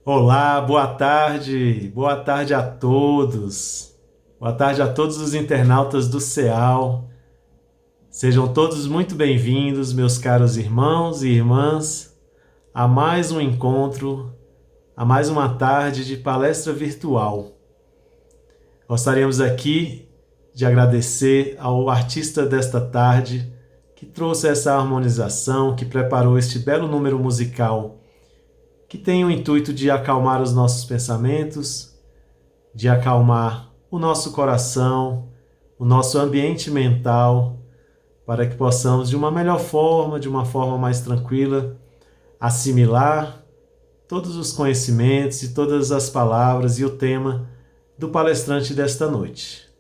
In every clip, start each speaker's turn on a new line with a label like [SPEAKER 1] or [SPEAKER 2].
[SPEAKER 1] Olá, boa tarde a todos, boa tarde a todos os internautas do CEAL. Sejam todos muito bem-vindos, meus caros irmãos e irmãs, a mais um encontro, a mais uma tarde de palestra virtual. Gostaríamos aqui de agradecer ao artista desta tarde que trouxe essa harmonização, que preparou este belo número musical que tem o intuito de acalmar os nossos pensamentos, de acalmar o nosso coração, o nosso ambiente mental, para que possamos, de uma melhor forma, de uma forma mais tranquila, assimilar todos os conhecimentos e todas as palavras e o tema do palestrante desta noite.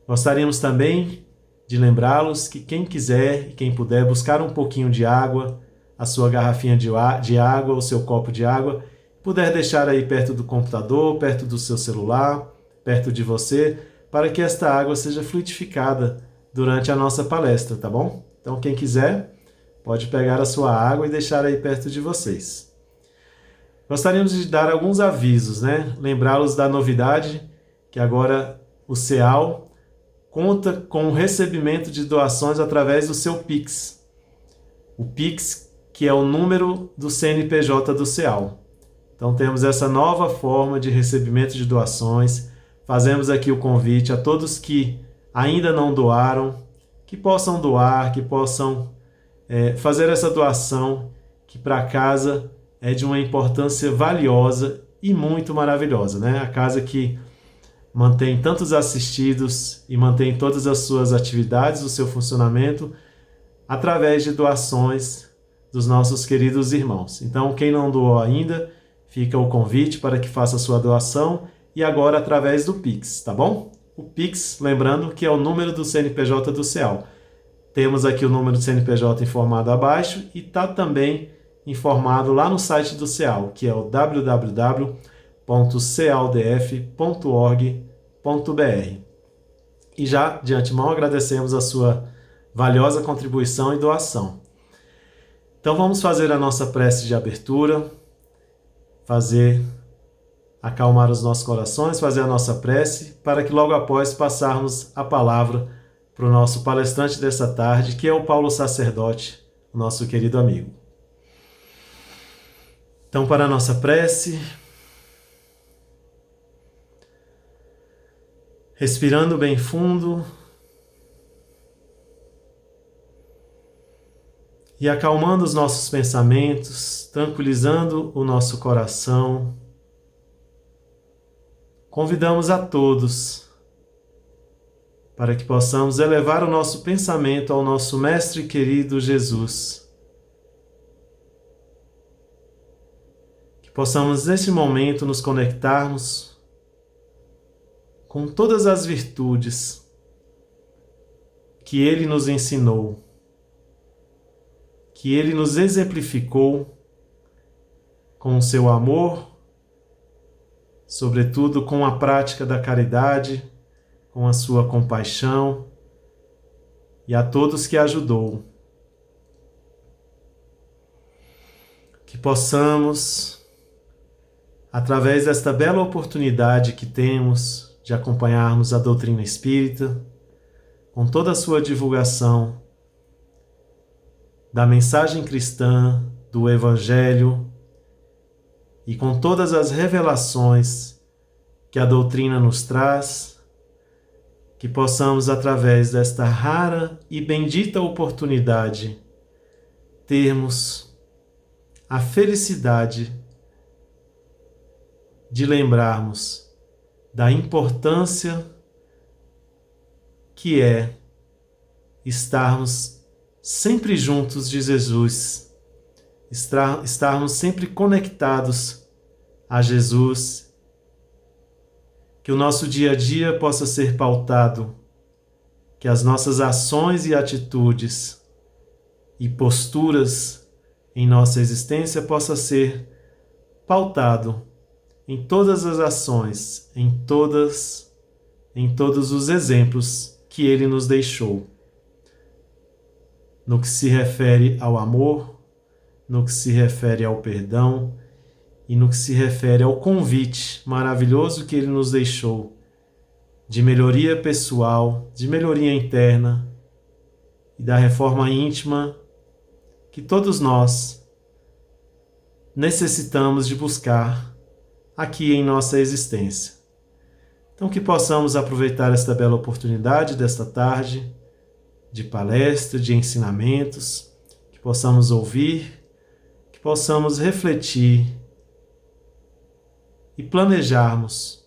[SPEAKER 1] Gostaríamos também de lembrá-los que quem quiser e quem puder buscar um pouquinho de água, a sua garrafinha de água, o seu copo de água, puder deixar aí perto do computador, perto do seu celular, perto de você, para que esta água seja fluidificada durante a nossa palestra, tá bom? Então, quem quiser, pode pegar a sua água e deixar aí perto de vocês. Gostaríamos de dar alguns avisos, né? Lembrá-los da novidade que agora o CEAL conta com o recebimento de doações através do seu Pix. O Pix, que é o número do CNPJ do CEAL. Então temos essa nova forma de recebimento de doações. Fazemos aqui o convite a todos que ainda não doaram, que possam doar, que possam fazer essa doação, que para a casa é de uma importância valiosa e muito maravilhosa, né? A casa que mantém tantos assistidos e mantém todas as suas atividades, o seu funcionamento, através de doações dos nossos queridos irmãos. Então, quem não doou ainda, fica o convite para que faça a sua doação e agora através do Pix, tá bom? O Pix, lembrando que é o número do CNPJ do CEAL. Temos aqui o número do CNPJ informado abaixo e está também informado lá no site do CEAL, que é o www.cealdf.org.br. E já de antemão agradecemos a sua valiosa contribuição e doação. Então vamos fazer a nossa prece de abertura, acalmar os nossos corações, fazer a nossa prece, para que logo após passarmos a palavra para o nosso palestrante dessa tarde, que é o Paulo Sacerdote, nosso querido amigo. Então, para a nossa prece, respirando bem fundo e acalmando os nossos pensamentos, tranquilizando o nosso coração, convidamos a todos para que possamos elevar o nosso pensamento ao nosso Mestre querido Jesus. Que possamos neste momento nos conectarmos com todas as virtudes que Ele nos ensinou, que Ele nos exemplificou com o seu amor, sobretudo com a prática da caridade, com a sua compaixão e a todos que ajudou. Que possamos, através desta bela oportunidade que temos de acompanharmos a doutrina espírita, com toda a sua divulgação da mensagem cristã, do Evangelho e com todas as revelações que a doutrina nos traz, que possamos, através desta rara e bendita oportunidade, termos a felicidade de lembrarmos da importância que é estarmos sempre juntos de Jesus, estarmos sempre conectados a Jesus, que o nosso dia a dia possa ser pautado, que as nossas ações e atitudes e posturas em nossa existência possa ser pautado em todas as ações, em todos os exemplos que Ele nos deixou. No que se refere ao amor, no que se refere ao perdão e no que se refere ao convite maravilhoso que ele nos deixou de melhoria pessoal, de melhoria interna e da reforma íntima que todos nós necessitamos de buscar aqui em nossa existência. Então, que possamos aproveitar esta bela oportunidade desta tarde de palestra, de ensinamentos, que possamos ouvir, que possamos refletir e planejarmos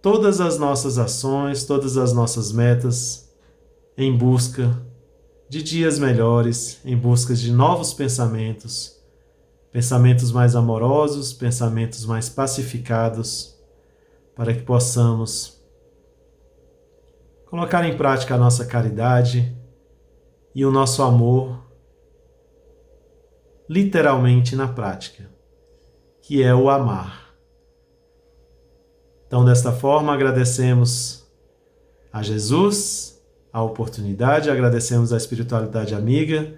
[SPEAKER 1] todas as nossas ações, todas as nossas metas em busca de dias melhores, em busca de novos pensamentos, pensamentos mais amorosos, pensamentos mais pacificados, para que possamos colocar em prática a nossa caridade e o nosso amor literalmente na prática, que é o amar. Então, desta forma, agradecemos a Jesus a oportunidade, agradecemos à espiritualidade amiga,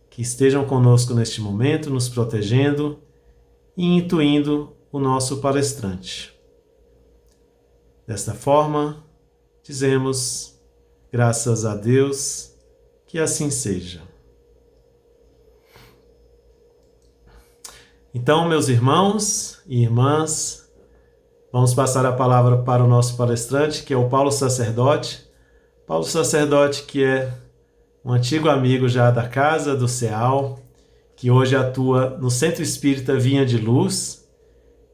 [SPEAKER 1] que estejam conosco neste momento, nos protegendo e intuindo o nosso palestrante. Desta forma, dizemos, graças a Deus, que assim seja. Então, meus irmãos e irmãs, vamos passar a palavra para o nosso palestrante, que é o Paulo Sacerdote. Paulo Sacerdote, que é um antigo amigo já da casa do CEAL, que hoje atua no Centro Espírita Vinha de Luz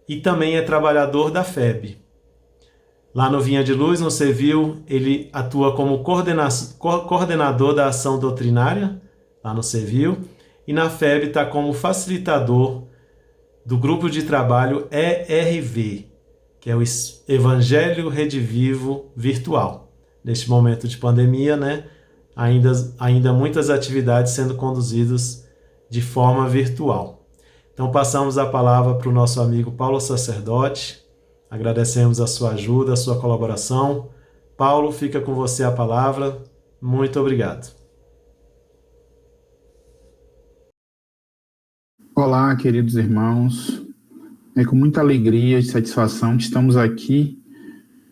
[SPEAKER 1] e também é trabalhador da FEB. Lá no Vinha de Luz, no CEVIL, ele atua como coordenador da ação doutrinária, lá no CEVIL, e na FEB está como facilitador do grupo de trabalho ERV, que é o Evangelho Redivivo Virtual. Neste momento de pandemia, né, ainda muitas atividades sendo conduzidas de forma virtual. Então passamos a palavra para o nosso amigo Paulo Sacerdote, agradecemos a sua ajuda, a sua colaboração. Paulo, fica com você a palavra. Muito obrigado.
[SPEAKER 2] Olá, queridos irmãos. É com muita alegria e satisfação que estamos aqui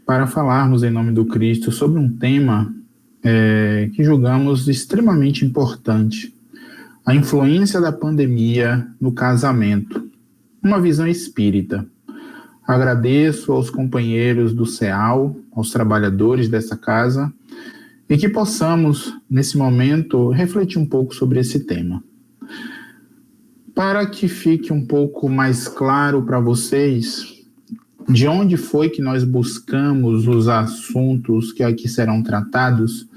[SPEAKER 2] para falarmos em nome do Cristo sobre um tema que julgamos extremamente importante: a influência da pandemia no casamento, uma visão espírita. Agradeço aos companheiros do CEAL, aos trabalhadores dessa casa, e que possamos, nesse momento, refletir um pouco sobre esse tema. Para que fique um pouco mais claro para vocês de onde foi que nós buscamos os assuntos que aqui serão tratados,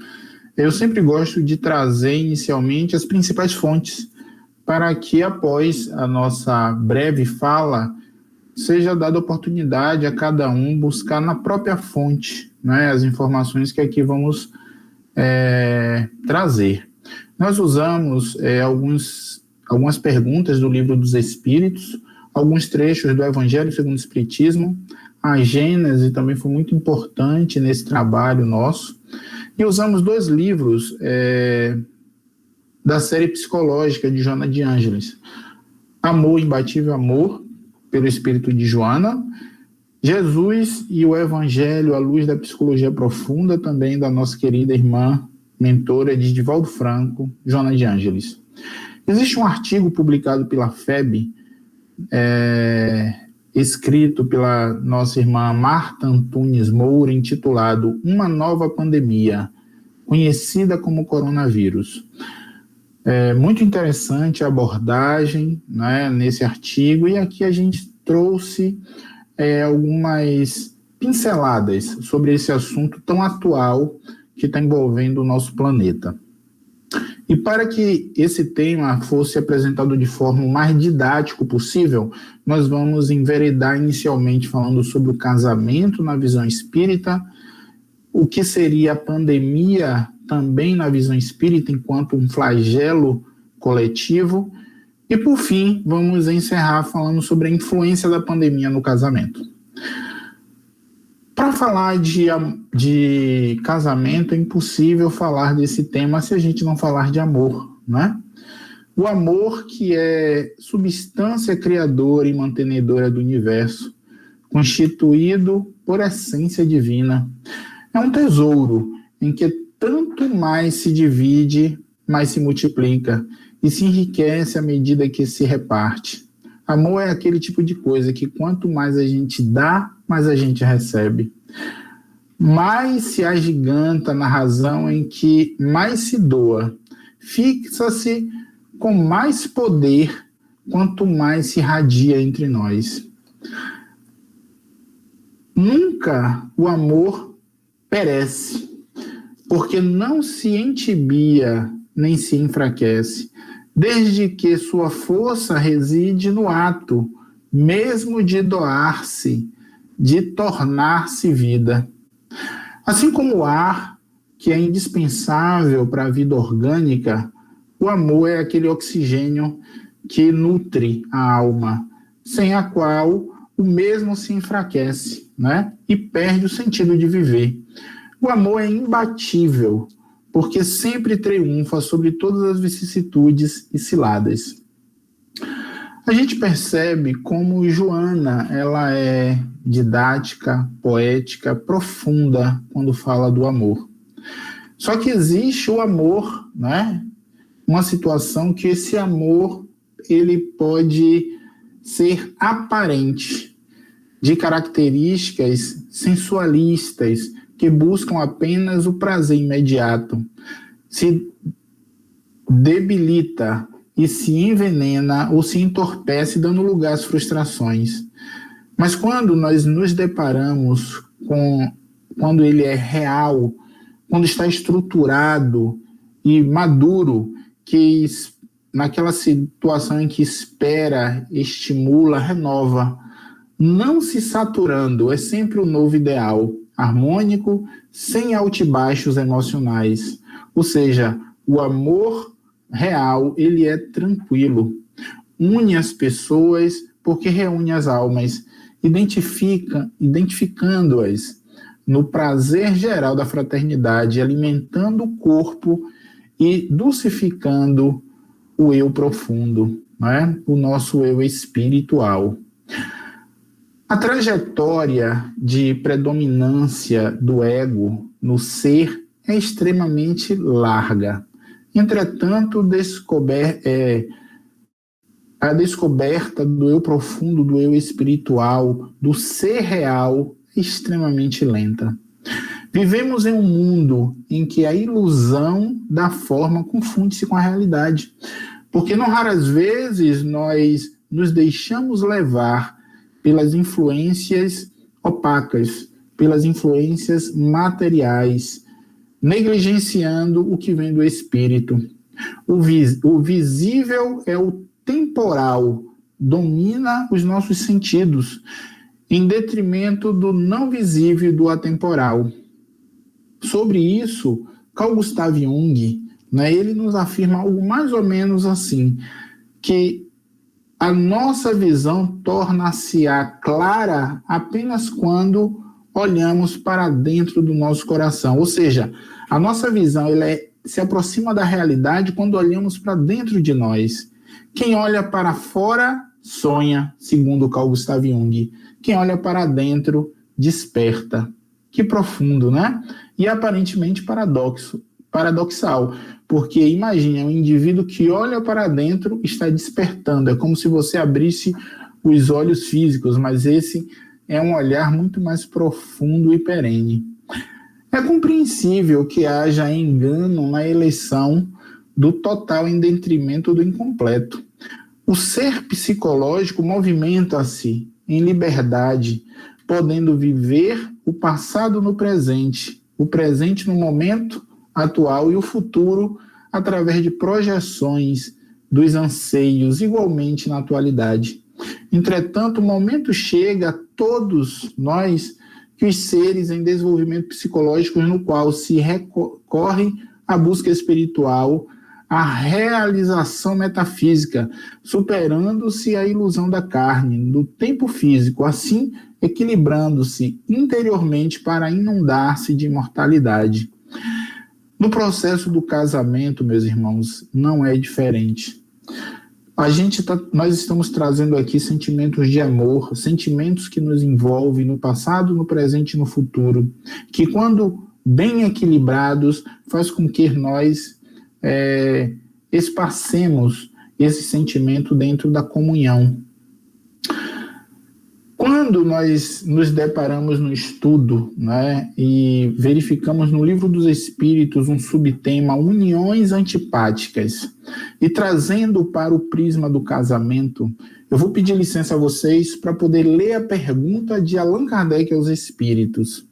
[SPEAKER 2] eu sempre gosto de trazer inicialmente as principais fontes, para que após a nossa breve fala seja dada oportunidade a cada um buscar na própria fonte, né, as informações que aqui vamos trazer. Nós usamos algumas perguntas do Livro dos Espíritos, alguns trechos do Evangelho segundo o Espiritismo. A Gênese também foi muito importante nesse trabalho nosso. E usamos 2 livros da série psicológica de Joana de Ângeles: Amor, Imbatível Amor, pelo Espírito de Joana, Jesus e o Evangelho à Luz da Psicologia Profunda, também da nossa querida irmã, mentora de Divaldo Franco, Joana de Ângeles. Existe um artigo publicado pela FEB, escrito pela nossa irmã Marta Antunes Moura, intitulado Uma Nova Pandemia, conhecida como coronavírus. É muito interessante a abordagem, né, nesse artigo, e aqui a gente trouxe algumas pinceladas sobre esse assunto tão atual que está envolvendo o nosso planeta. E para que esse tema fosse apresentado de forma o mais didático possível, nós vamos enveredar inicialmente falando sobre o casamento na visão espírita, o que seria a pandemia também na visão espírita enquanto um flagelo coletivo, e por fim vamos encerrar falando sobre a influência da pandemia no casamento. Para falar de casamento, é impossível falar desse tema se a gente não falar de amor, né? O amor, que é substância criadora e mantenedora do universo, constituído por essência divina. É um tesouro em que tanto mais se divide, mais se multiplica e se enriquece à medida que se reparte. Amor é aquele tipo de coisa que quanto mais a gente dá, mais a gente recebe. Mais se agiganta na razão em que mais se doa. Fixa-se com mais poder quanto mais se irradia entre nós. Nunca o amor perece, porque não se entibia nem se enfraquece, desde que sua força reside no ato, mesmo de doar-se, de tornar-se vida. Assim como o ar, que é indispensável para a vida orgânica, o amor é aquele oxigênio que nutre a alma, sem a qual o mesmo se enfraquece, né? E perde o sentido de viver. O amor é imbatível, porque sempre triunfa sobre todas as vicissitudes e ciladas. A gente percebe como Joana, ela é didática, poética, profunda quando fala do amor. Só que existe o amor, né? Uma situação que esse amor ele pode ser aparente, de características sensualistas, que buscam apenas o prazer imediato, se debilita e se envenena ou se entorpece, dando lugar às frustrações. Mas quando nós nos deparamos quando ele é real, quando está estruturado e maduro, que naquela situação em que espera, estimula, renova, não se saturando, é sempre o novo ideal, harmônico, sem altibaixos emocionais. Ou seja, o amor real, ele é tranquilo, une as pessoas porque reúne as almas, identificando-as no prazer geral da fraternidade, alimentando o corpo e dulcificando o eu profundo, né? O nosso eu espiritual. A trajetória de predominância do ego no ser é extremamente larga. Entretanto, a descoberta do eu profundo, do eu espiritual, do ser real, é extremamente lenta. Vivemos em um mundo em que a ilusão da forma confunde-se com a realidade, porque não raras vezes nós nos deixamos levar pelas influências opacas, pelas influências materiais, negligenciando o que vem do espírito. O visível é o temporal, domina os nossos sentidos, em detrimento do não visível e do atemporal. Sobre isso, Carl Gustav Jung, né, ele nos afirma algo mais ou menos assim, que a nossa visão torna-se clara apenas quando olhamos para dentro do nosso coração. Ou seja, a nossa visão se aproxima da realidade quando olhamos para dentro de nós. Quem olha para fora sonha, segundo Carl Gustav Jung. Quem olha para dentro desperta. Que profundo, né? E aparentemente paradoxal, porque imagine, um indivíduo que olha para dentro está despertando, é como se você abrisse os olhos físicos, mas esse é um olhar muito mais profundo e perene. É compreensível que haja engano na eleição do total em detrimento do incompleto. O ser psicológico movimenta-se em liberdade, podendo viver o passado no presente, o presente no momento atual e o futuro através de projeções dos anseios, igualmente na atualidade. Entretanto, o momento chega a todos nós, que os seres em desenvolvimento psicológico, no qual se recorre à busca espiritual, à realização metafísica, superando-se a ilusão da carne, do tempo físico, assim equilibrando-se interiormente para inundar-se de imortalidade. No processo do casamento, meus irmãos, não é diferente. Nós estamos trazendo aqui sentimentos de amor, sentimentos que nos envolvem no passado, no presente e no futuro, que quando bem equilibrados, faz com que nós esparcemos esse sentimento dentro da comunhão. Quando nós nos deparamos no estudo, né, e verificamos no Livro dos Espíritos um subtema, uniões antipáticas, e trazendo para o prisma do casamento, eu vou pedir licença a vocês para poder ler a pergunta de Allan Kardec aos Espíritos.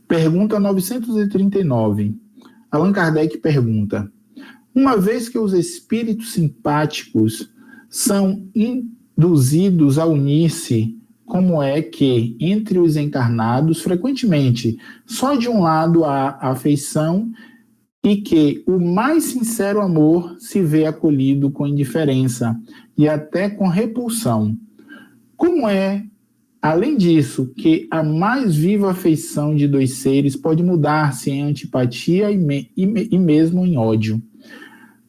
[SPEAKER 2] Pergunta 939. Allan Kardec pergunta: uma vez que os espíritos simpáticos são induzidos a unir-se, como é que, entre os encarnados, frequentemente, só de um lado há afeição e que o mais sincero amor se vê acolhido com indiferença e até com repulsão? Como é, além disso, que a mais viva afeição de dois seres pode mudar-se em antipatia e mesmo em ódio?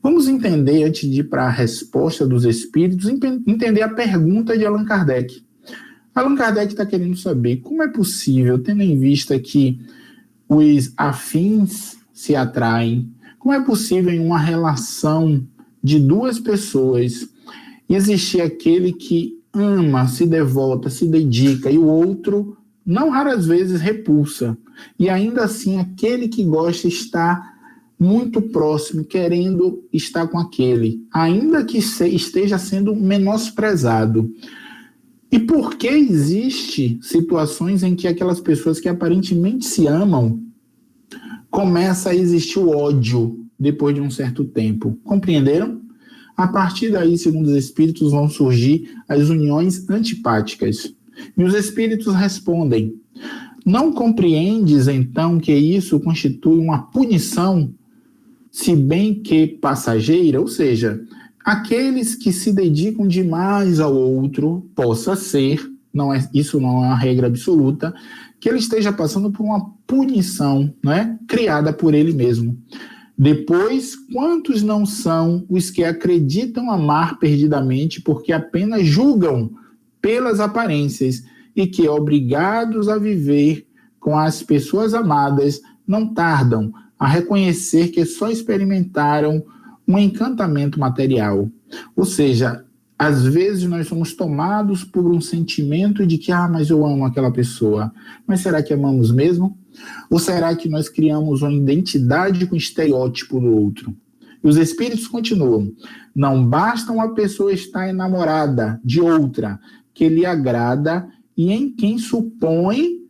[SPEAKER 2] Vamos entender, antes de ir para a resposta dos espíritos, entender a pergunta de Allan Kardec. Allan Kardec está querendo saber como é possível, tendo em vista que os afins se atraem, como é possível em uma relação de duas pessoas existir aquele que ama, se devota, se dedica, e o outro, não raras vezes, repulsa. E ainda assim, aquele que gosta está muito próximo, querendo estar com aquele, ainda que esteja sendo menosprezado. E por que existe situações em que aquelas pessoas que aparentemente se amam, começa a existir o ódio depois de um certo tempo? Compreenderam? A partir daí, segundo os espíritos, vão surgir as uniões antipáticas. E os espíritos respondem: não compreendes, então, que isso constitui uma punição, se bem que passageira? Ou seja, aqueles que se dedicam demais ao outro, possa ser, isso não é uma regra absoluta, que ele esteja passando por uma punição, né, criada por ele mesmo. Depois, quantos não são os que acreditam amar perdidamente porque apenas julgam pelas aparências e que, obrigados a viver com as pessoas amadas, não tardam a reconhecer que só experimentaram um encantamento material? Ou seja, às vezes nós somos tomados por um sentimento de que, mas eu amo aquela pessoa. Mas será que amamos mesmo? Ou será que nós criamos uma identidade com estereótipo do outro? E os espíritos continuam: não basta uma pessoa estar enamorada de outra que lhe agrada e em quem supõe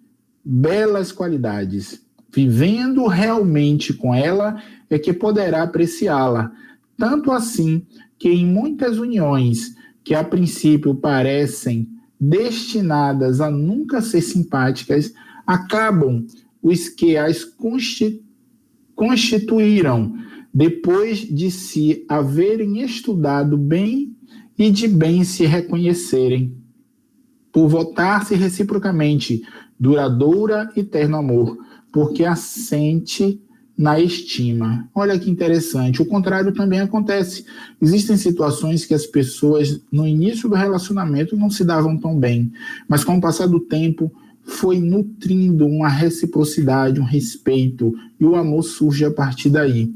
[SPEAKER 2] belas qualidades. Vivendo realmente com ela é que poderá apreciá-la. Tanto assim que em muitas uniões que a princípio parecem destinadas a nunca ser simpáticas, acabam os que as constituíram, depois de se haverem estudado bem e de bem se reconhecerem, por votar-se reciprocamente duradoura e terno amor, porque assente na estima. Olha que interessante. O contrário também acontece. Existem situações que as pessoas, no início do relacionamento, não se davam tão bem, mas com o passar do tempo, foi nutrindo uma reciprocidade, um respeito, e o amor surge a partir daí.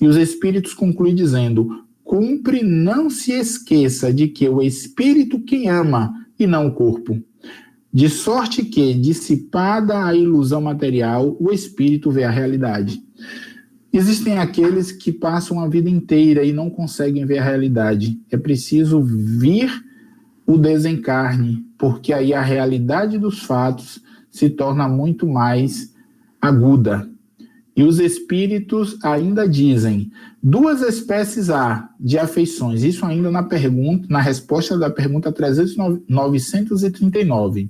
[SPEAKER 2] E os espíritos concluem dizendo: cumpre não se esqueça de que o espírito quem ama, e não o corpo. De sorte que, dissipada a ilusão material, o espírito vê a realidade. Existem aqueles que passam a vida inteira e não conseguem ver a realidade. É preciso vir o desencarne, porque aí a realidade dos fatos se torna muito mais aguda. E os espíritos ainda dizem: duas espécies há de afeições. Isso ainda na resposta da pergunta 939.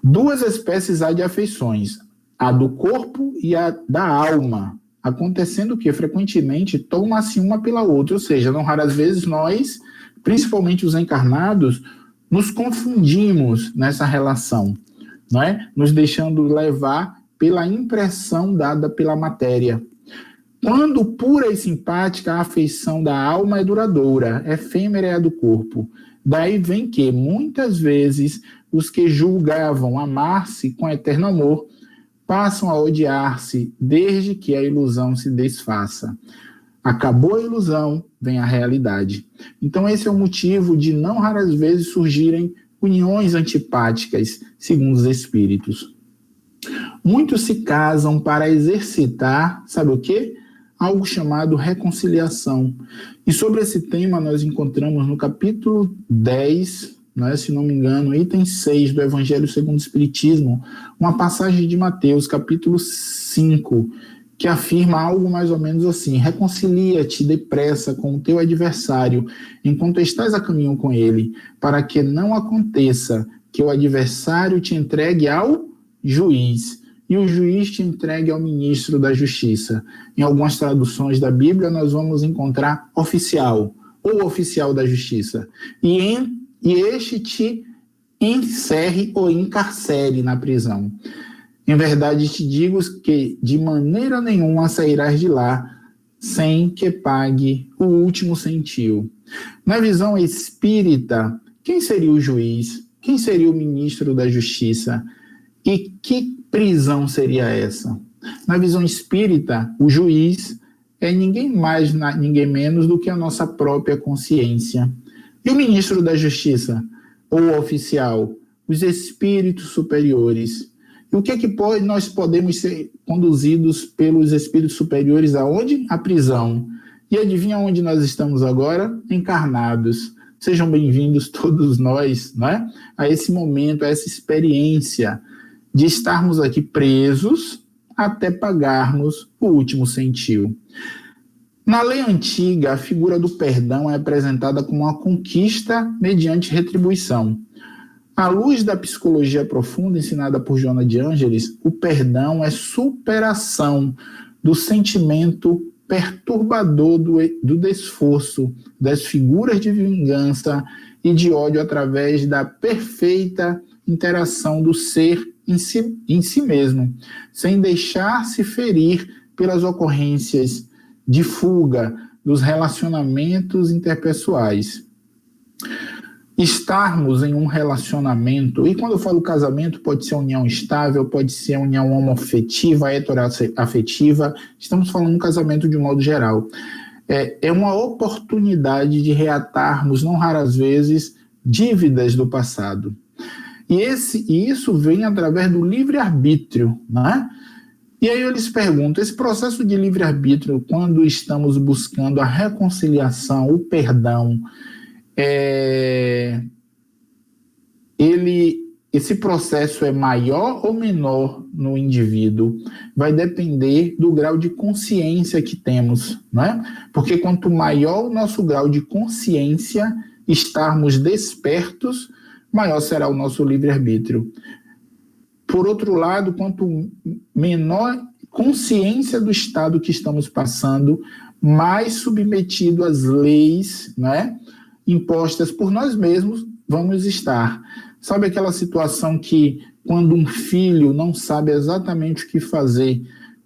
[SPEAKER 2] Duas espécies há de afeições, a do corpo e a da alma, acontecendo que frequentemente toma-se uma pela outra, ou seja, não raras vezes nós, principalmente os encarnados, nos confundimos nessa relação, não é? Nos deixando levar pela impressão dada pela matéria. Quando pura e simpática, a afeição da alma é duradoura, efêmera é a do corpo. Daí vem que, muitas vezes, os que julgavam amar-se com eterno amor passam a odiar-se desde que a ilusão se desfaça. Acabou a ilusão, vem a realidade. Então esse é o motivo de não raras vezes surgirem uniões antipáticas, segundo os espíritos. Muitos se casam para exercitar, sabe o quê? Algo chamado reconciliação. E sobre esse tema nós encontramos no capítulo 10, se não me engano, item 6 do Evangelho segundo o Espiritismo, uma passagem de Mateus, capítulo 5, que afirma algo mais ou menos assim: reconcilia-te depressa com o teu adversário, enquanto estás a caminho com ele, para que não aconteça que o adversário te entregue ao juiz, e o juiz te entregue ao ministro da Justiça. Em algumas traduções da Bíblia, nós vamos encontrar oficial, ou oficial da Justiça. E este te encerre ou encarcere na prisão. Em verdade te digo que de maneira nenhuma sairás de lá sem que pague o último centil. Na visão espírita, quem seria o juiz? Quem seria o ministro da Justiça? E que prisão seria essa? Na visão espírita, o juiz é ninguém mais, ninguém menos do que a nossa própria consciência. E o ministro da Justiça, ou o oficial? Os espíritos superiores. E o que é que nós podemos ser conduzidos pelos espíritos superiores aonde? À prisão. E adivinha onde nós estamos agora? Encarnados. Sejam bem-vindos todos nós, a esse momento, a essa experiência de estarmos aqui presos até pagarmos o último centil. Na lei antiga, a figura do perdão é apresentada como uma conquista mediante retribuição. À luz da psicologia profunda ensinada por Joana de Ângeles, o perdão é superação do sentimento perturbador do desforço, das figuras de vingança e de ódio através da perfeita interação do ser em si mesmo, sem deixar-se ferir pelas ocorrências de fuga dos relacionamentos interpessoais. Estarmos em um relacionamento, e quando eu falo casamento, pode ser união estável, pode ser união homoafetiva, heteroafetiva, estamos falando de casamento de um modo geral. É uma oportunidade de reatarmos, não raras vezes, dívidas do passado. E isso vem através do livre-arbítrio, E aí eu lhes pergunto, esse processo de livre-arbítrio, quando estamos buscando a reconciliação, o perdão, esse processo é maior ou menor no indivíduo? Vai depender do grau de consciência que temos, Porque quanto maior o nosso grau de consciência, estarmos despertos, maior será o nosso livre-arbítrio. Por outro lado, quanto menor consciência do estado que estamos passando, mais submetido às leis, impostas por nós mesmos, vamos estar. Sabe aquela situação que, quando um filho não sabe exatamente o que fazer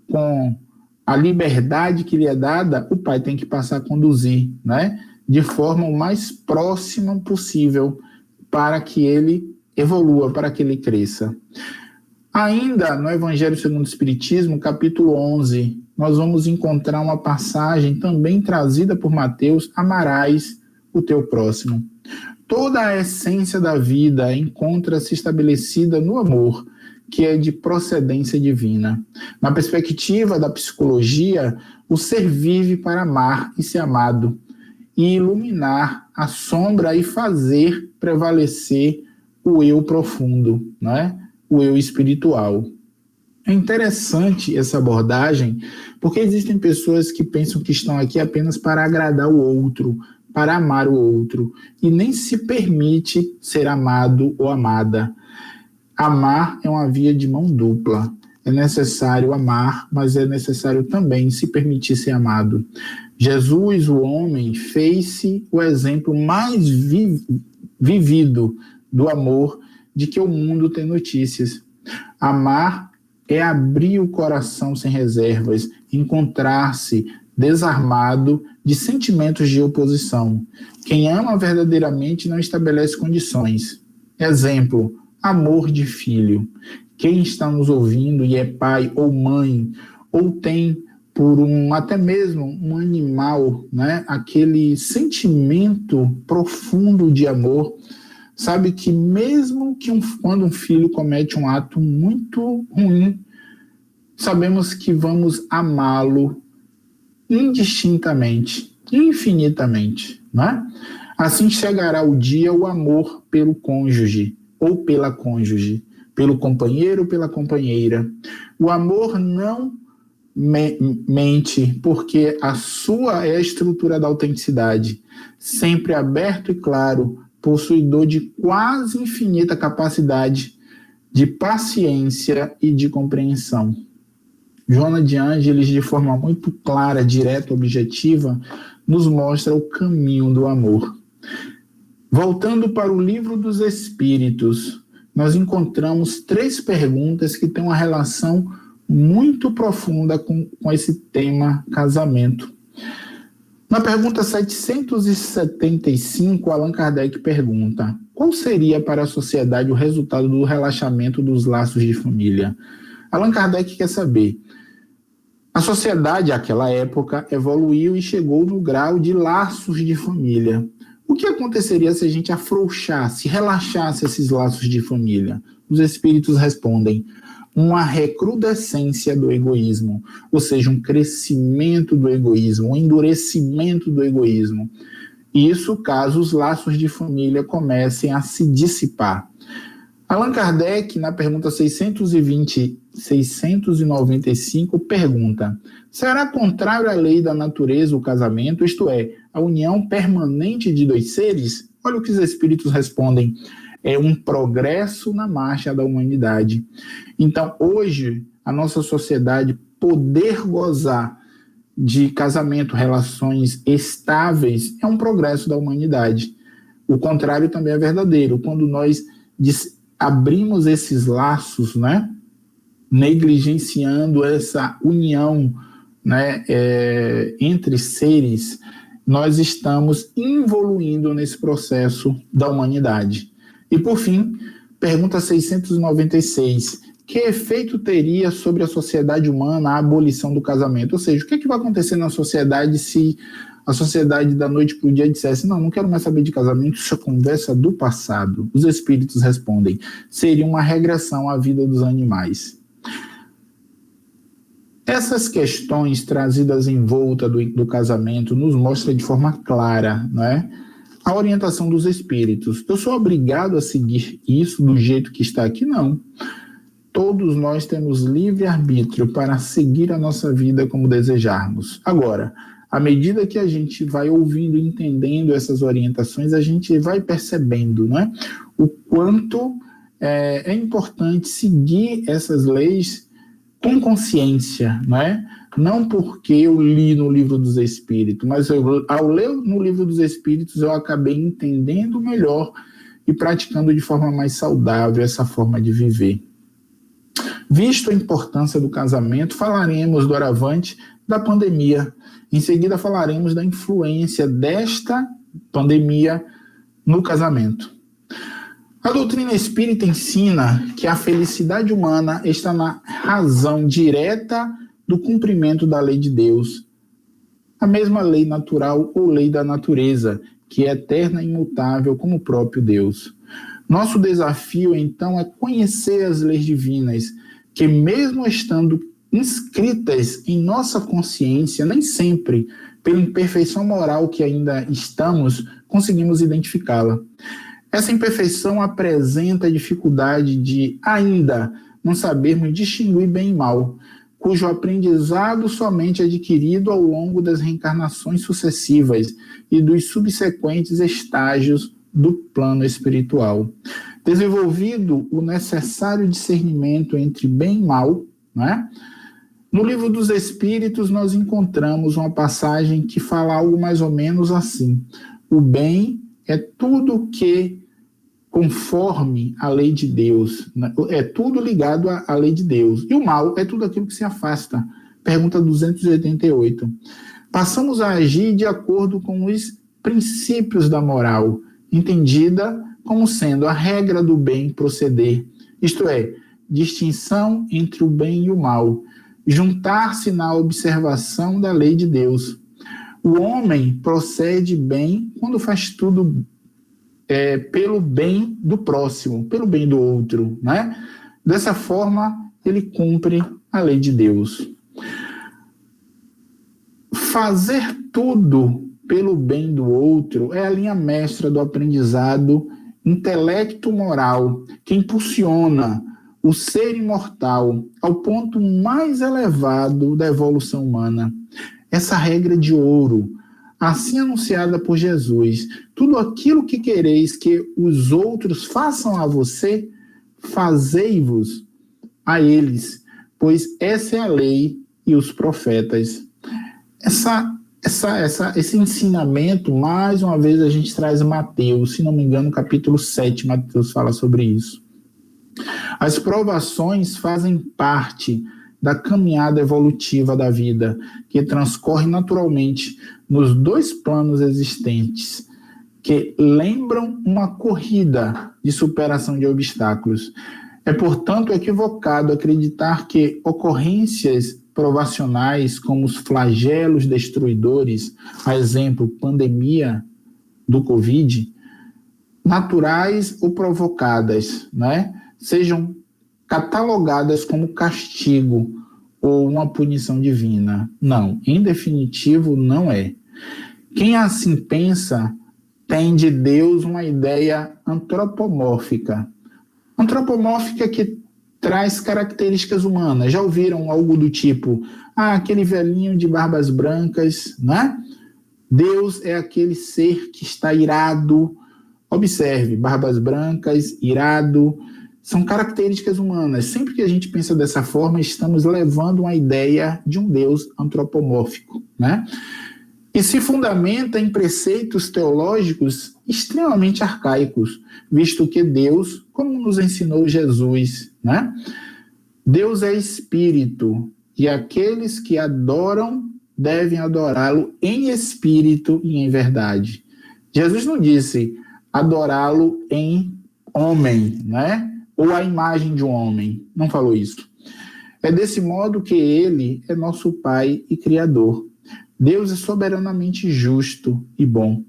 [SPEAKER 2] com a liberdade que lhe é dada, o pai tem que passar a conduzir, de forma o mais próxima possível, para que ele evolua, para que ele cresça. Ainda no Evangelho segundo o Espiritismo, capítulo 11, nós vamos encontrar uma passagem também trazida por Mateus: amarás o teu próximo. Toda a essência da vida encontra-se estabelecida no amor, que é de procedência divina. Na perspectiva da psicologia, o ser vive para amar e ser amado, e iluminar a sombra e fazer prevalecer o eu profundo, o eu espiritual. É interessante essa abordagem, porque existem pessoas que pensam que estão aqui apenas para agradar o outro, para amar o outro, e nem se permite ser amado ou amada. Amar é uma via de mão dupla. É necessário amar, mas é necessário também se permitir ser amado. Jesus, o homem, fez-se o exemplo mais vivido do amor de que o mundo tem notícias. Amar é abrir o coração sem reservas, encontrar-se desarmado de sentimentos de oposição. Quem ama verdadeiramente não estabelece condições. Exemplo, amor de filho. Quem está nos ouvindo e é pai ou mãe, ou tem até mesmo um animal, né, aquele sentimento profundo de amor, sabe que mesmo que quando um filho comete um ato muito ruim, sabemos que vamos amá-lo indistintamente, infinitamente, né? Assim chegará o dia o amor pelo cônjuge ou pela cônjuge, pelo companheiro ou pela companheira. O amor não mente, porque a sua é a estrutura da autenticidade, sempre aberto e claro, possuidor de quase infinita capacidade de paciência e de compreensão. Joana de Ângeles, de forma muito clara, direta, objetiva, nos mostra o caminho do amor. Voltando para o Livro dos Espíritos, nós encontramos 3 perguntas que têm uma relação muito profunda com esse tema casamento. Na pergunta 775, Allan Kardec pergunta: qual seria para a sociedade o resultado do relaxamento dos laços de família? Allan Kardec quer saber. A sociedade, àquela época, evoluiu e chegou no grau de laços de família. O que aconteceria se a gente afrouxasse, relaxasse esses laços de família? Os espíritos respondem: uma recrudescência do egoísmo, ou seja, um crescimento do egoísmo, um endurecimento do egoísmo. Isso caso os laços de família comecem a se dissipar. Allan Kardec, na pergunta 695, pergunta: será contrário à lei da natureza o casamento, isto é, a união permanente de 2 seres? Olha o que os espíritos respondem: é um progresso na marcha da humanidade. Então, hoje, a nossa sociedade poder gozar de casamento, relações estáveis, é um progresso da humanidade. O contrário também é verdadeiro. Quando nós abrimos esses laços, né, negligenciando essa união, né, entre seres, nós estamos evoluindo nesse processo da humanidade. E, por fim, pergunta 696. Que efeito teria sobre a sociedade humana a abolição do casamento? Ou seja, o que vai acontecer na sociedade se a sociedade da noite para o dia dissesse: não quero mais saber de casamento, isso é conversa do passado? Os espíritos respondem: seria uma regressão à vida dos animais. Essas questões trazidas em volta do casamento nos mostram de forma clara, não é? A orientação dos espíritos. Eu sou obrigado a seguir isso do jeito que está aqui? Não. Todos nós temos livre-arbítrio para seguir a nossa vida como desejarmos. Agora, à medida que a gente vai ouvindo e entendendo essas orientações, a gente vai percebendo, né, o quanto é importante seguir essas leis com consciência, né? Não porque eu li no Livro dos Espíritos, mas ao ler no Livro dos Espíritos eu acabei entendendo melhor e praticando de forma mais saudável essa forma de viver. Visto a importância do casamento, falaremos doravante da pandemia. Em seguida falaremos da influência desta pandemia no casamento. A doutrina espírita ensina que a felicidade humana está na razão direta do cumprimento da lei de Deus, a mesma lei natural ou lei da natureza, que é eterna e imutável como o próprio Deus. Nosso desafio, então, é conhecer as leis divinas, que mesmo estando inscritas em nossa consciência, nem sempre, pela imperfeição moral que ainda estamos, conseguimos identificá-la. Essa imperfeição apresenta a dificuldade de ainda não sabermos distinguir bem e mal, cujo aprendizado somente é adquirido ao longo das reencarnações sucessivas e dos subsequentes estágios do plano espiritual. Desenvolvido o necessário discernimento entre bem e mal, né? No Livro dos Espíritos nós encontramos uma passagem que fala algo mais ou menos assim: o bem é tudo que conforme a lei de Deus, é tudo ligado à lei de Deus, e o mal é tudo aquilo que se afasta Pergunta 288. Passamos a agir de acordo com os princípios da moral, entendida como sendo a regra do bem proceder, isto é, distinção entre o bem e o mal, juntar-se na observação da lei de Deus. O homem procede bem quando faz tudo pelo bem do próximo, pelo bem do outro, né? Dessa forma, ele cumpre a lei de Deus. Fazer tudo pelo bem do outro é a linha mestra do aprendizado intelecto-moral que impulsiona o ser imortal ao ponto mais elevado da evolução humana. Essa regra de ouro, assim anunciada por Jesus: tudo aquilo que quereis que os outros façam a você, fazei-vos a eles, pois essa é a lei e os profetas. Esse ensinamento, mais uma vez, a gente traz Mateus, se não me engano, capítulo 7, Mateus fala sobre isso. As provações fazem parte da caminhada evolutiva da vida, que transcorre naturalmente nos dois planos existentes, que lembram uma corrida de superação de obstáculos. É, portanto, equivocado acreditar que ocorrências provacionais, como os flagelos destruidores, a exemplo, pandemia do Covid, naturais ou provocadas, né, sejam catalogadas como castigo ou uma punição divina. Não, em definitivo, não é. Quem assim pensa tem de Deus uma ideia antropomórfica. Antropomórfica que traz características humanas. Já ouviram algo do tipo, aquele velhinho de barbas brancas, né? Deus é aquele ser que está irado. Observe, barbas brancas, irado, são características humanas. Sempre que a gente pensa dessa forma, estamos levando uma ideia de um Deus antropomórfico, né? E se fundamenta em preceitos teológicos extremamente arcaicos, visto que Deus, como nos ensinou Jesus, né? Deus é espírito, e aqueles que adoram devem adorá-lo em espírito e em verdade. Jesus não disse adorá-lo em homem, né? Ou a imagem de um homem. Não falou isso. É desse modo que ele é nosso Pai e Criador. Deus é soberanamente justo e bom.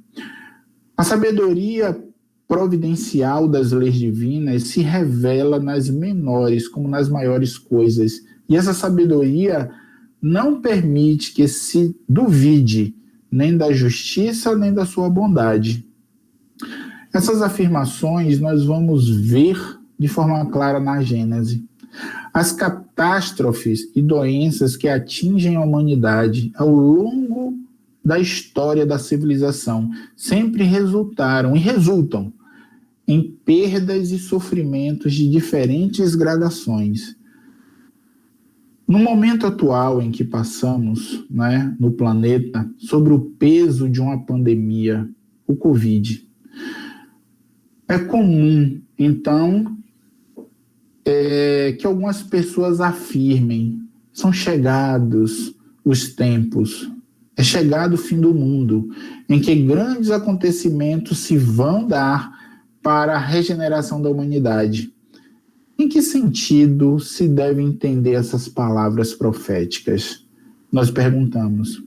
[SPEAKER 2] A sabedoria providencial das leis divinas se revela nas menores como nas maiores coisas. E essa sabedoria não permite que se duvide nem da justiça, nem da sua bondade. Essas afirmações nós vamos ver de forma clara na Gênese. As catástrofes e doenças que atingem a humanidade ao longo da história da civilização sempre resultaram e resultam em perdas e sofrimentos de diferentes gradações. No momento atual em que passamos, né, no planeta, sobre o peso de uma pandemia, o Covid, é comum, então, que algumas pessoas afirmem, são chegados os tempos, é chegado o fim do mundo, em que grandes acontecimentos se vão dar para a regeneração da humanidade. Em que sentido se deve entender essas palavras proféticas? Nós perguntamos.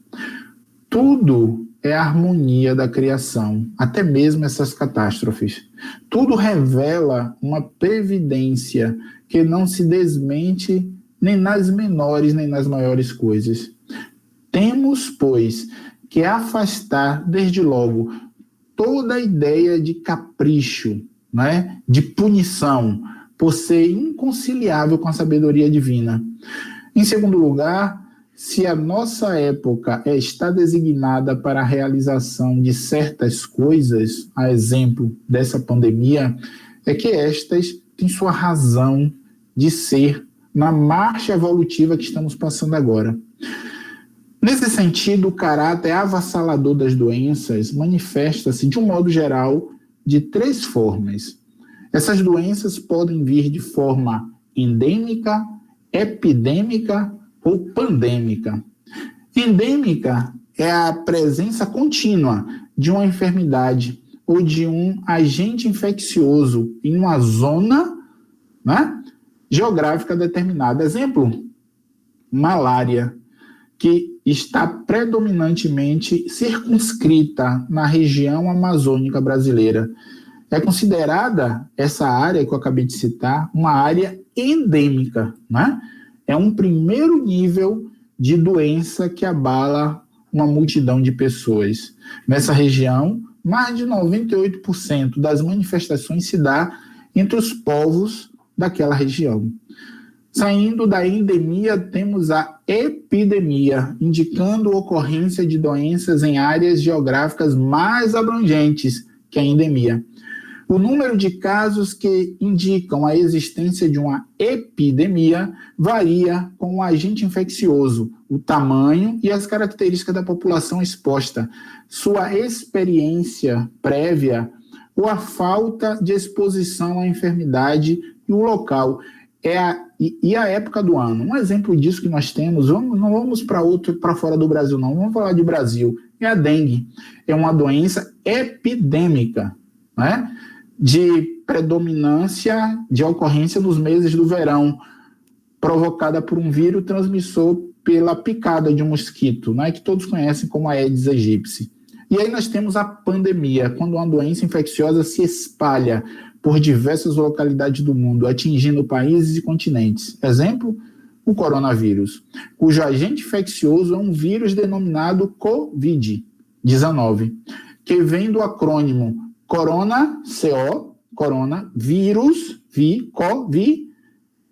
[SPEAKER 2] Tudo é a harmonia da criação, até mesmo essas catástrofes. Tudo revela uma previdência que não se desmente nem nas menores nem nas maiores coisas. Temos, pois, que afastar, desde logo, toda a ideia de capricho, né, de punição, por ser inconciliável com a sabedoria divina. Em segundo lugar, se a nossa época está designada para a realização de certas coisas, a exemplo dessa pandemia, é que estas têm sua razão de ser na marcha evolutiva que estamos passando agora. Nesse sentido, o caráter avassalador das doenças manifesta-se, de um modo geral, de três formas. Essas doenças podem vir de forma endêmica, epidêmica ou pandêmica. Endêmica é a presença contínua de uma enfermidade ou de um agente infeccioso em uma zona, né, geográfica determinada. Exemplo, malária, que está predominantemente circunscrita na região amazônica brasileira. É considerada essa área que eu acabei de citar uma área endêmica, né? É um primeiro nível de doença que abala uma multidão de pessoas. Nessa região, mais de 98% das manifestações se dá entre os povos daquela região. Saindo da endemia, temos a epidemia, indicando a ocorrência de doenças em áreas geográficas mais abrangentes que a endemia. O número de casos que indicam a existência de uma epidemia varia com o agente infeccioso, o tamanho e as características da população exposta, sua experiência prévia ou a falta de exposição à enfermidade e o local. E a época do ano. Um exemplo disso que nós temos, não vamos para fora do Brasil, não, vamos falar de Brasil, é a dengue. É uma doença epidêmica, né? De predominância de ocorrência nos meses do verão, provocada por um vírus transmissor pela picada de um mosquito, né, que todos conhecem como a Aedes aegypti. E aí nós temos a pandemia, quando uma doença infecciosa se espalha por diversas localidades do mundo, atingindo países e continentes. Exemplo, o coronavírus, cujo agente infeccioso é um vírus denominado Covid-19, que vem do acrônimo corona, corona, vírus, covid,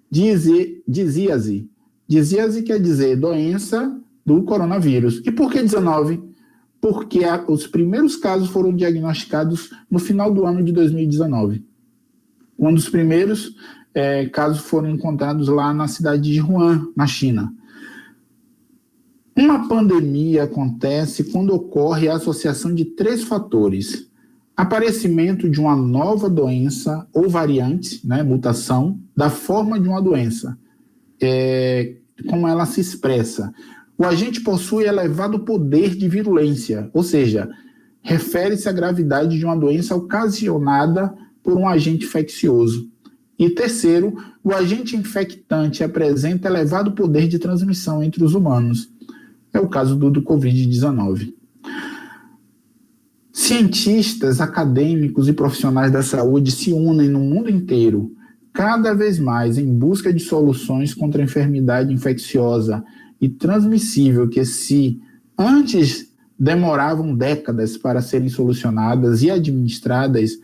[SPEAKER 2] dizíase. Dizíase quer dizer doença do coronavírus. E por que 19? Porque os primeiros casos foram diagnosticados no final do ano de 2019. Um dos primeiros casos foram encontrados lá na cidade de Wuhan, na China. Uma pandemia acontece quando ocorre a associação de 3 fatores: aparecimento de uma nova doença ou variante, né, mutação, da forma de uma doença, como ela se expressa. O agente possui elevado poder de virulência, ou seja, refere-se à gravidade de uma doença ocasionada por um agente infeccioso. E terceiro, o agente infectante apresenta elevado poder de transmissão entre os humanos. É o caso do Covid-19. Cientistas, acadêmicos e profissionais da saúde se unem no mundo inteiro, cada vez mais em busca de soluções contra a enfermidade infecciosa e transmissível que, se antes demoravam décadas para serem solucionadas e administradas,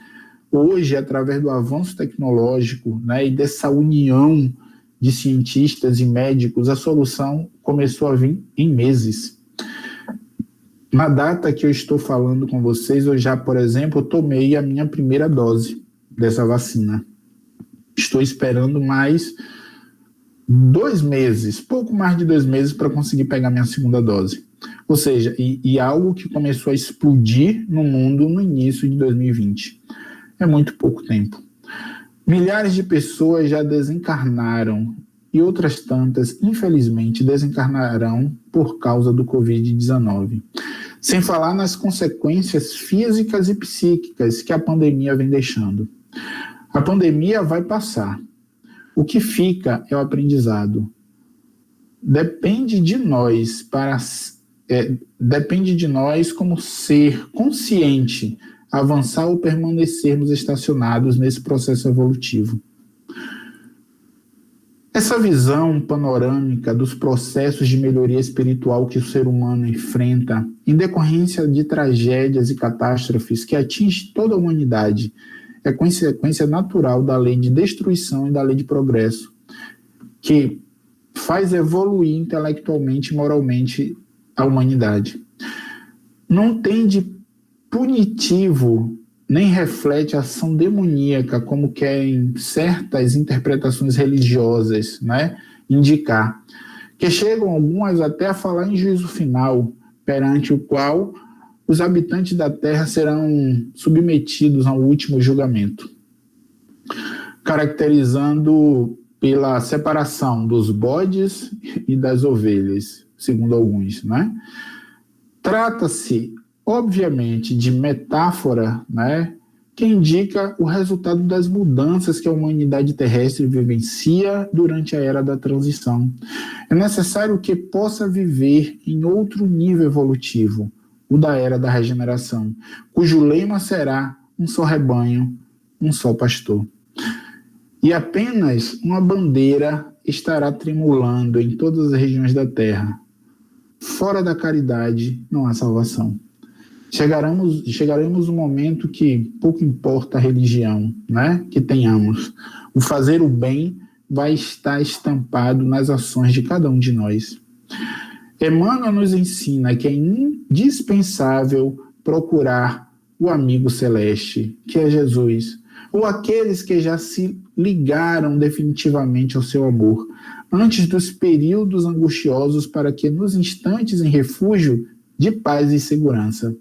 [SPEAKER 2] hoje, através do avanço tecnológico, né, e dessa união de cientistas e médicos, a solução começou a vir em meses. Na data que eu estou falando com vocês, eu já, por exemplo, tomei a minha primeira dose dessa vacina. Estou esperando mais 2 meses, pouco mais de 2 meses, para conseguir pegar minha segunda dose. Ou seja, e algo que começou a explodir no mundo no início de 2020. É muito pouco tempo. Milhares de pessoas já desencarnaram e outras tantas, infelizmente, desencarnarão por causa do Covid-19. Sem falar nas consequências físicas e psíquicas que a pandemia vem deixando. A pandemia vai passar. O que fica é o aprendizado. Depende de nós como ser consciente avançar ou permanecermos estacionados nesse processo evolutivo. Essa visão panorâmica dos processos de melhoria espiritual que o ser humano enfrenta em decorrência de tragédias e catástrofes que atingem toda a humanidade é consequência natural da lei de destruição e da lei de progresso, que faz evoluir intelectualmente e moralmente a humanidade. Não tem de punitivo nem reflete a ação demoníaca, como querem certas interpretações religiosas, né, indicar, que chegam algumas até a falar em juízo final, perante o qual os habitantes da Terra serão submetidos ao último julgamento, caracterizando pela separação dos bodes e das ovelhas, segundo alguns, né? Trata-se, obviamente, de metáfora, né, que indica o resultado das mudanças que a humanidade terrestre vivencia durante a era da transição. É necessário que possa viver em outro nível evolutivo, o da era da regeneração, cujo lema será um só rebanho, um só pastor. E apenas uma bandeira estará tremulando em todas as regiões da terra. Fora da caridade não há salvação. Chegaremos um momento que pouco importa a religião, né, que tenhamos. O fazer o bem vai estar estampado nas ações de cada um de nós. Emmanuel nos ensina que é indispensável procurar o amigo celeste, que é Jesus, ou aqueles que já se ligaram definitivamente ao seu amor, antes dos períodos angustiosos, para que nos instantes em refúgio de paz e segurança.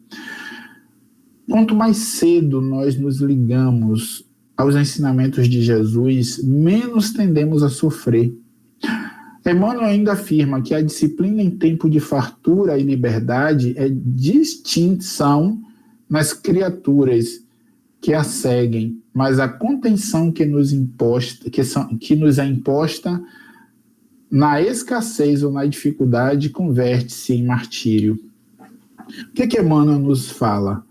[SPEAKER 2] Quanto mais cedo nós nos ligamos aos ensinamentos de Jesus, menos tendemos a sofrer. Emmanuel ainda afirma que a disciplina em tempo de fartura e liberdade é distinção nas criaturas que a seguem, mas a contenção que nos é imposta na escassez ou na dificuldade converte-se em martírio. O que Emmanuel nos fala?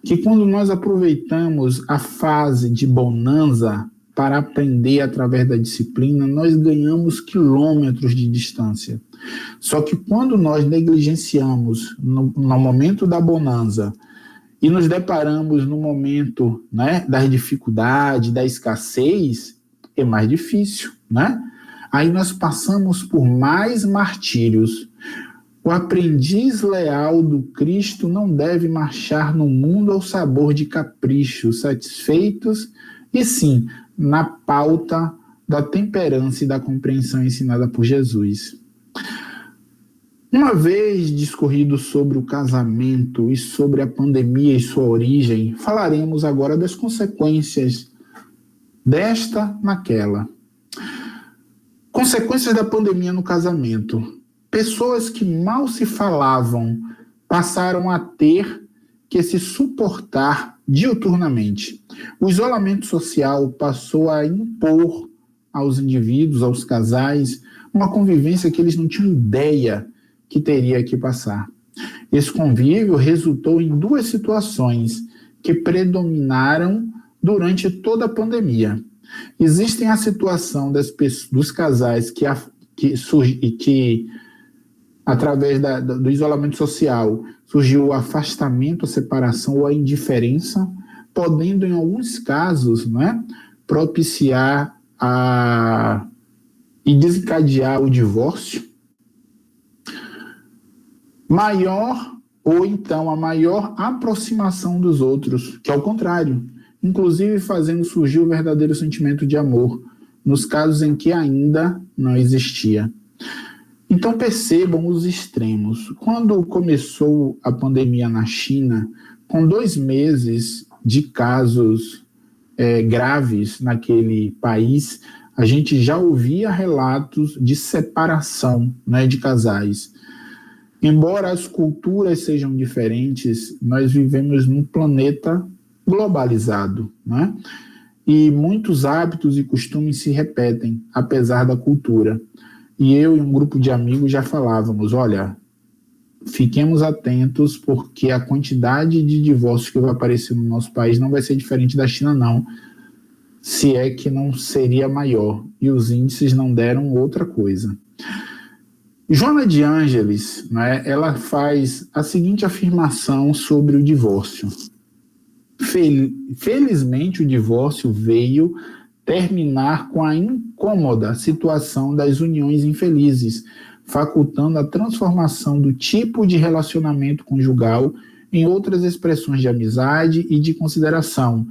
[SPEAKER 2] Que quando nós aproveitamos a fase de bonança para aprender através da disciplina, nós ganhamos quilômetros de distância. Só que quando nós negligenciamos no momento da bonança e nos deparamos no momento, né, das dificuldades, da escassez, é mais difícil, né? Aí nós passamos por mais martírios. O aprendiz leal do Cristo não deve marchar no mundo ao sabor de caprichos satisfeitos, e sim na pauta da temperança e da compreensão ensinada por Jesus. Uma vez discorrido sobre o casamento e sobre a pandemia e sua origem, falaremos agora das consequências desta naquela. Consequências da pandemia no casamento. Pessoas que mal se falavam passaram a ter que se suportar diuturnamente. O isolamento social passou a impor aos indivíduos, aos casais, uma convivência que eles não tinham ideia que teria que passar. Esse convívio resultou em duas situações que predominaram durante toda a pandemia. Existem a situação dos casais que através do isolamento social, surgiu o afastamento, a separação ou a indiferença, podendo, em alguns casos, né, propiciar e desencadear o divórcio, maior ou então a maior aproximação dos outros, que é o contrário, inclusive fazendo surgir o verdadeiro sentimento de amor, nos casos em que ainda não existia. Então percebam os extremos. Quando começou a pandemia na China, com 2 meses de casos graves naquele país, a gente já ouvia relatos de separação, né, de casais. Embora as culturas sejam diferentes, nós vivemos num planeta globalizado, né? E muitos hábitos e costumes se repetem, apesar da cultura. E eu e um grupo de amigos já falávamos, olha, fiquemos atentos porque a quantidade de divórcios que vai aparecer no nosso país não vai ser diferente da China, não, se é que não seria maior. E os índices não deram outra coisa. Joana de Ângeles, né, ela faz a seguinte afirmação sobre o divórcio. Felizmente, o divórcio veio terminar com a incômoda situação das uniões infelizes, facultando a transformação do tipo de relacionamento conjugal em outras expressões de amizade e de consideração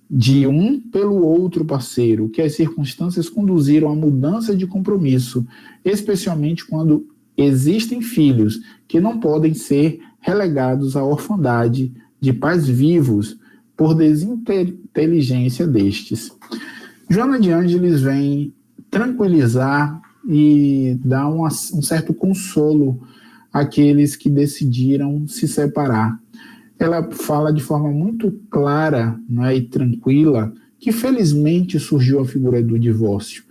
[SPEAKER 2] de um pelo outro parceiro, que as circunstâncias conduziram à mudança de compromisso, especialmente quando existem filhos que não podem ser relegados à orfandade de pais vivos por desinteligência destes. Joana de Ângeles vem tranquilizar e dar um certo consolo àqueles que decidiram se separar. Ela fala de forma muito clara, né, e tranquila que felizmente surgiu a figura do divórcio.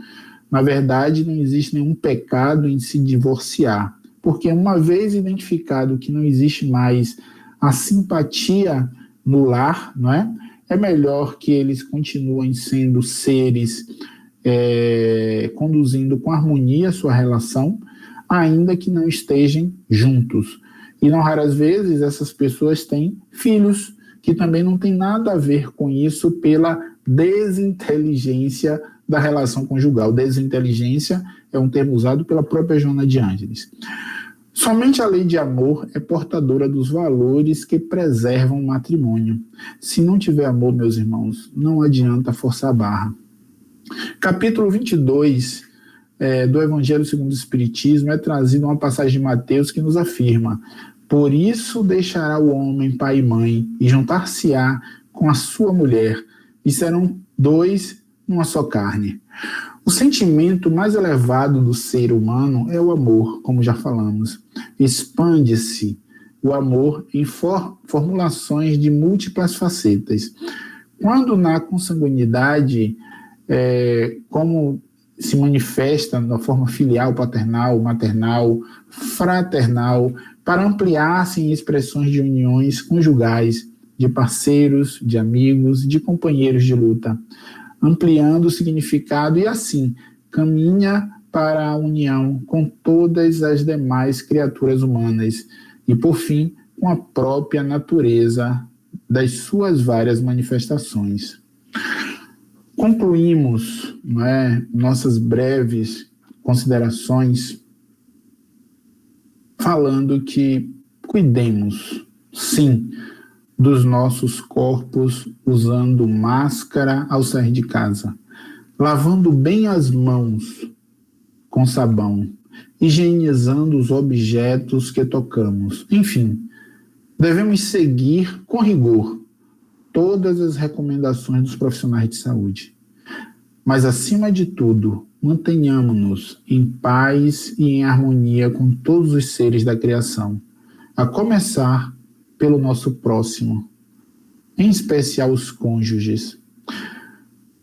[SPEAKER 2] Na verdade, não existe nenhum pecado em se divorciar, porque uma vez identificado que não existe mais a simpatia no lar, não é? É melhor que eles continuem sendo seres conduzindo com harmonia a sua relação, ainda que não estejam juntos. E não raras vezes essas pessoas têm filhos, que também não tem nada a ver com isso pela desinteligência da relação conjugal. Desinteligência é um termo usado pela própria Joana de Ângeles. Somente a lei de amor é portadora dos valores que preservam o matrimônio. Se não tiver amor, meus irmãos, não adianta forçar a barra. Capítulo 22 do Evangelho segundo o Espiritismo é trazido uma passagem de Mateus que nos afirma: por isso deixará o homem pai e mãe e juntar-se-á com a sua mulher, e serão dois numa só carne. O sentimento mais elevado do ser humano é o amor, como já falamos. Expande-se o amor em formulações de múltiplas facetas. Quando na consanguinidade, como se manifesta na forma filial, paternal, maternal, fraternal, para ampliar-se em expressões de uniões conjugais, de parceiros, de amigos, de companheiros de luta, ampliando o significado e assim caminha para a união com todas as demais criaturas humanas e, por fim, com a própria natureza das suas várias manifestações. Concluímos, nossas breves considerações falando que cuidemos, sim, dos nossos corpos usando máscara ao sair de casa, lavando bem as mãos com sabão, higienizando os objetos que tocamos. Enfim, devemos seguir com rigor todas as recomendações dos profissionais de saúde. Mas, acima de tudo, mantenhamos-nos em paz e em harmonia com todos os seres da criação, a começar pelo nosso próximo, em especial os cônjuges.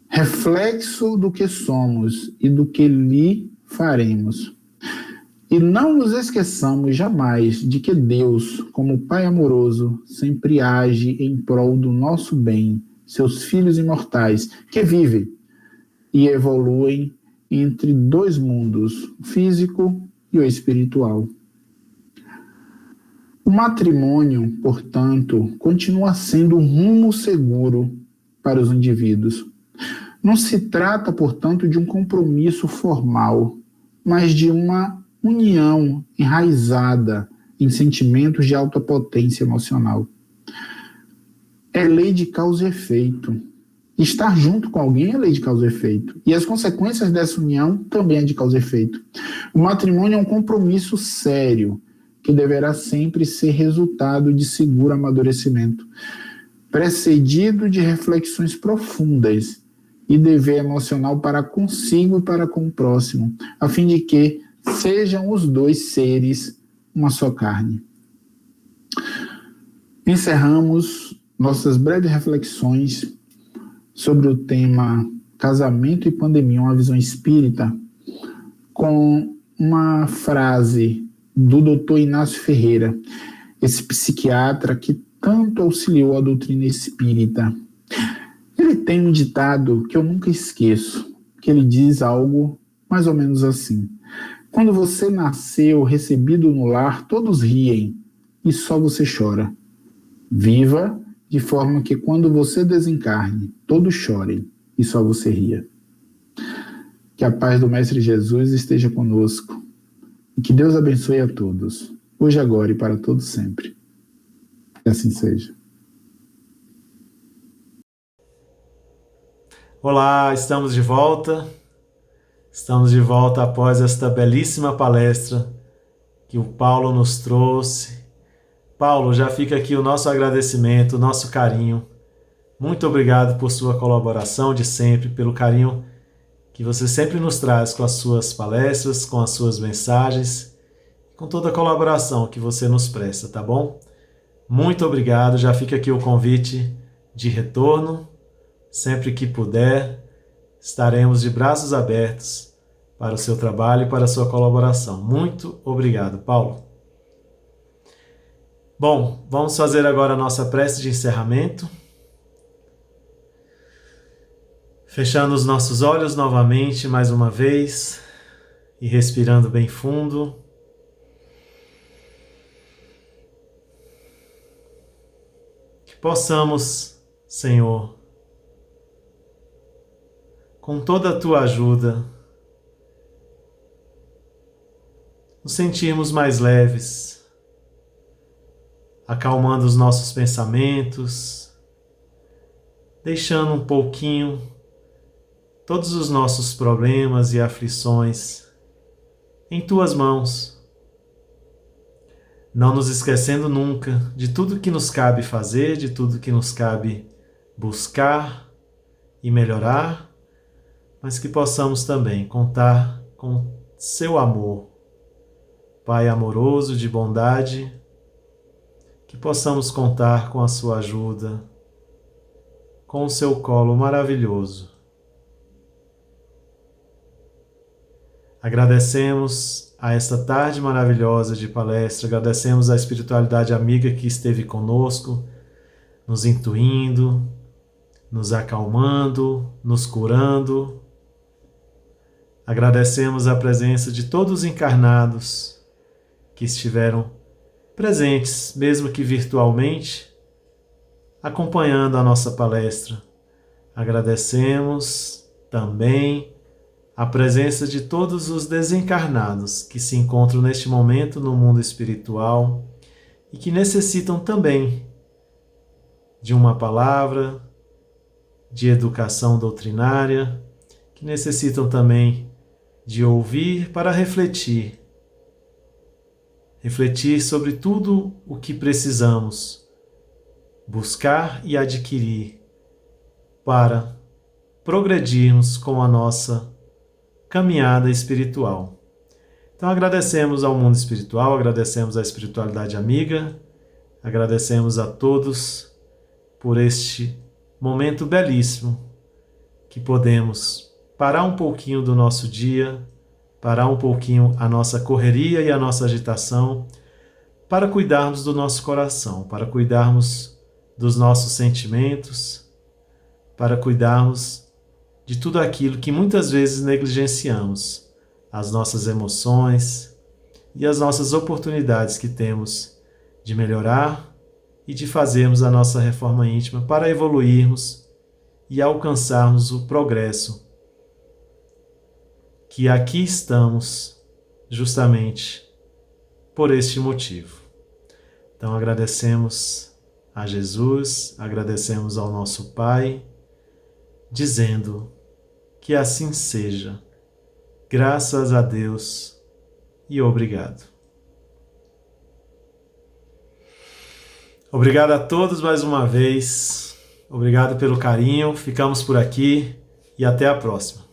[SPEAKER 2] Reflexo do que somos e do que lhe faremos. E não nos esqueçamos jamais de que Deus, como Pai amoroso, sempre age em prol do nosso bem, seus filhos imortais, que vivem e evoluem entre dois mundos, o físico e o espiritual. O matrimônio, portanto, continua sendo um rumo seguro para os indivíduos. Não se trata, portanto, de um compromisso formal, mas de uma união enraizada em sentimentos de alta potência emocional. É lei de causa e efeito. Estar junto com alguém é lei de causa e efeito. E as consequências dessa união também é de causa e efeito. O matrimônio é um compromisso sério, que deverá sempre ser resultado de seguro amadurecimento, precedido de reflexões profundas e dever emocional para consigo e para com o próximo, a fim de que sejam os dois seres uma só carne. Encerramos nossas breves reflexões sobre o tema casamento e pandemia, uma visão espírita, com uma frase do Dr. Inácio Ferreira, esse psiquiatra que tanto auxiliou a doutrina espírita. Ele tem um ditado que eu nunca esqueço, que ele diz algo mais ou menos assim: quando você nasceu recebido no lar, todos riem e só você chora. Viva de forma que quando você desencarne, todos chorem e só você ria. Que a paz do Mestre Jesus esteja conosco e que Deus abençoe a todos, hoje, agora e para todos sempre. Que assim seja.
[SPEAKER 1] Olá, estamos de volta. Estamos de volta após esta belíssima palestra que o Paulo nos trouxe. Paulo, já fica aqui o nosso agradecimento, o nosso carinho. Muito obrigado por sua colaboração de sempre, pelo carinho que você sempre nos traz com as suas palestras, com as suas mensagens, com toda a colaboração que você nos presta, tá bom? Muito obrigado, já fica aqui o convite de retorno. Sempre que puder, estaremos de braços abertos para o seu trabalho e para a sua colaboração. Muito obrigado, Paulo. Bom, vamos fazer agora a nossa prece de encerramento. Fechando os nossos olhos novamente, mais uma vez, e respirando bem fundo. Que possamos, Senhor, com toda a Tua ajuda, nos sentirmos mais leves, acalmando os nossos pensamentos, deixando um pouquinho todos os nossos problemas e aflições em Tuas mãos, não nos esquecendo nunca de tudo que nos cabe fazer, de tudo que nos cabe buscar e melhorar, mas que possamos também contar com Seu amor, Pai amoroso de bondade, que possamos contar com a Sua ajuda, com o Seu colo maravilhoso. Agradecemos a esta tarde maravilhosa de palestra, agradecemos a espiritualidade amiga que esteve conosco, nos intuindo, nos acalmando, nos curando. Agradecemos a presença de todos os encarnados que estiveram presentes, mesmo que virtualmente, acompanhando a nossa palestra. Agradecemos também a presença de todos os desencarnados que se encontram neste momento no mundo espiritual e que necessitam também de uma palavra, de educação doutrinária, que necessitam também de ouvir para refletir sobre tudo o que precisamos buscar e adquirir para progredirmos com a nossa caminhada espiritual. Então agradecemos ao mundo espiritual, agradecemos à espiritualidade amiga, agradecemos a todos por este momento belíssimo que podemos parar um pouquinho do nosso dia, parar um pouquinho a nossa correria e a nossa agitação para cuidarmos do nosso coração, para cuidarmos dos nossos sentimentos, para cuidarmos de tudo aquilo que muitas vezes negligenciamos, as nossas emoções e as nossas oportunidades que temos de melhorar e de fazermos a nossa reforma íntima para evoluirmos e alcançarmos o progresso, que aqui estamos justamente por este motivo. Então agradecemos a Jesus, agradecemos ao nosso Pai, dizendo que assim seja, graças a Deus e obrigado. Obrigado a todos mais uma vez, obrigado pelo carinho, ficamos por aqui e até a próxima.